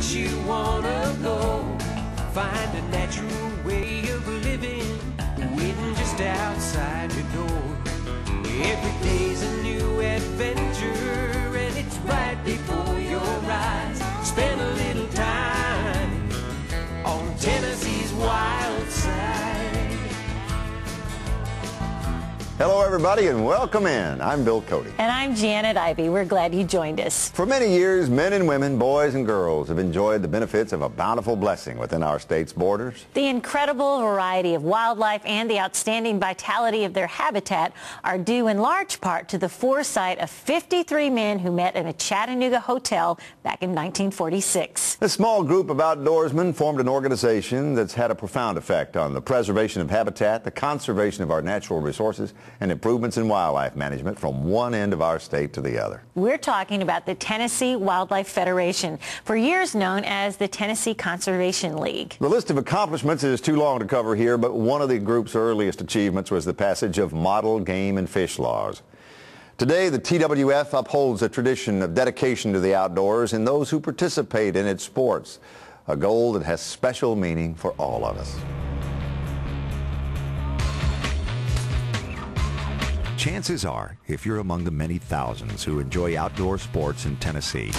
makes you wanna go. Find a natural way of living, waiting just outside your door. Every day's a new adventure, and it's right before your eyes. Spend a little time on Tennessee's wild side. Hello everybody and welcome in. I'm Bill Cody. And I'm Janet Ivey. We're glad you joined us. For many years, men and women, boys and girls have enjoyed the benefits of a bountiful blessing within our state's borders. The incredible variety of wildlife and the outstanding vitality of their habitat are due in large part to the foresight of 53 men who met in a Chattanooga hotel back in 1946. A small group of outdoorsmen formed an organization that's had a profound effect on the preservation of habitat, the conservation of our natural resources, and improvements in wildlife management from one end of our state to the other. We're talking about the Tennessee Wildlife Federation, for years known as the Tennessee Conservation League. The list of accomplishments is too long to cover here, but one of the group's earliest achievements was the passage of model game and fish laws. Today, the TWF upholds a tradition of dedication to the outdoors and those who participate in its sports, a goal that has special meaning for all of us. Chances are, if you're among the many thousands who enjoy outdoor sports in Tennessee,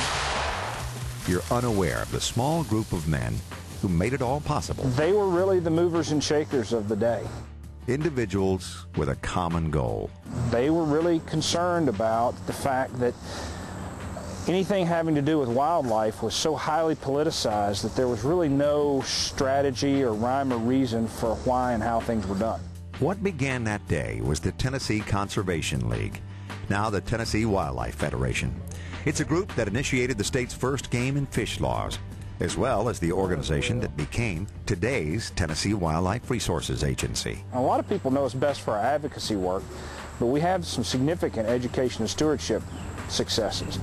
you're unaware of the small group of men who made it all possible. They were really the movers and shakers of the day. Individuals with a common goal. They were really concerned about the fact that anything having to do with wildlife was so highly politicized that there was really no strategy or rhyme or reason for why and how things were done. What began that day was the Tennessee Conservation League, now the Tennessee Wildlife Federation. It's a group that initiated the state's first game and fish laws, as well as the organization that became today's Tennessee Wildlife Resources Agency. A lot of people know us best for our advocacy work, but we have some significant education and stewardship successes.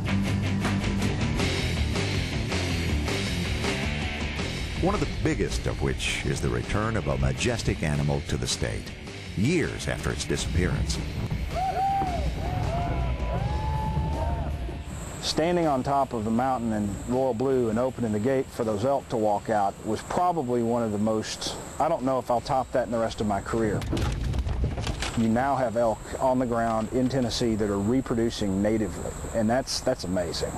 One of the biggest of which is the return of a majestic animal to the state, years after its disappearance. Standing on top of the mountain in royal blue and opening the gate for those elk to walk out was probably one of the most, I don't know if I'll top that in the rest of my career. You now have elk on the ground in Tennessee that are reproducing natively, and that's amazing.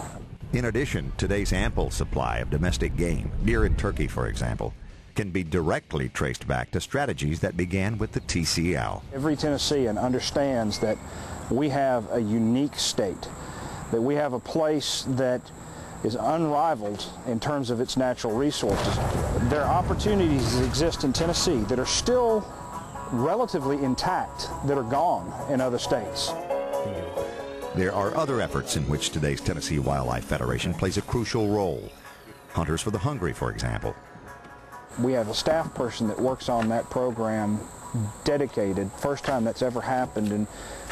In addition, today's ample supply of domestic game, deer and turkey for example, can be directly traced back to strategies that began with the TCL. Every Tennessean understands that we have a unique state, that we have a place that is unrivaled in terms of its natural resources. There are opportunities that exist in Tennessee that are still relatively intact, that are gone in other states. There are other efforts in which today's Tennessee Wildlife Federation plays a crucial role. Hunters for the Hungry, for example. We have a staff person that works on that program, dedicated, first time that's ever happened, and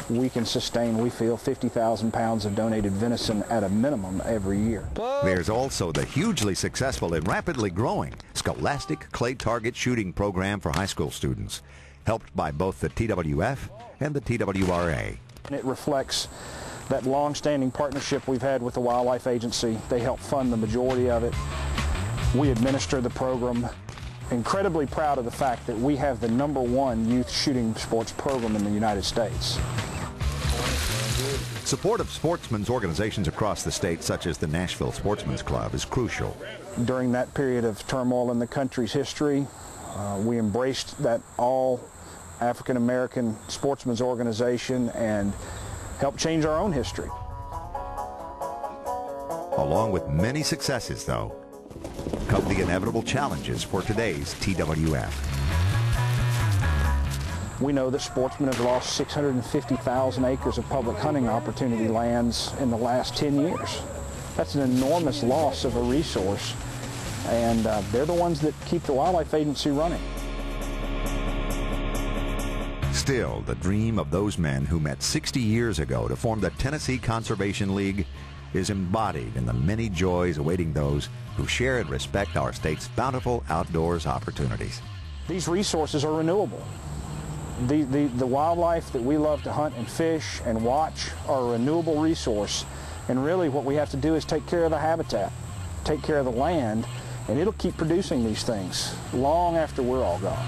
we can sustain, we feel, 50,000 pounds of donated venison at a minimum every year. There's also the hugely successful and rapidly growing Scholastic Clay Target Shooting Program for high school students, helped by both the TWF and the TWRA. And it reflects that long-standing partnership we've had with the Wildlife Agency. They help fund the majority of it. We administer the program. Incredibly proud of the fact that we have the #1 youth shooting sports program in the United States. Support of sportsmen's organizations across the state, such as the Nashville Sportsman's Club, is crucial. During that period of turmoil in the country's history, we embraced that all African American sportsmen's organization and helped change our own history. Along with many successes, though, come the inevitable challenges for today's TWF. We know that sportsmen have lost 650,000 acres of public hunting opportunity lands in the last 10 years. That's an enormous loss of a resource, and they're the ones that keep the Wildlife Agency running. Still, the dream of those men who met 60 years ago to form the Tennessee Conservation League is embodied in the many joys awaiting those who share and respect our state's bountiful outdoors opportunities. These resources are renewable. The wildlife that we love to hunt and fish and watch are a renewable resource, and really what we have to do is take care of the habitat. take care of the land, and it'll keep producing these things long after we're all gone.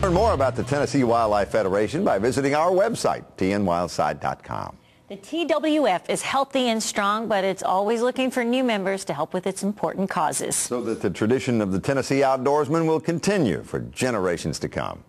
Learn more about the Tennessee Wildlife Federation by visiting our website, tnwildside.com. The TWF is healthy and strong, but it's always looking for new members to help with its important causes. So that the tradition of the Tennessee outdoorsman will continue for generations to come.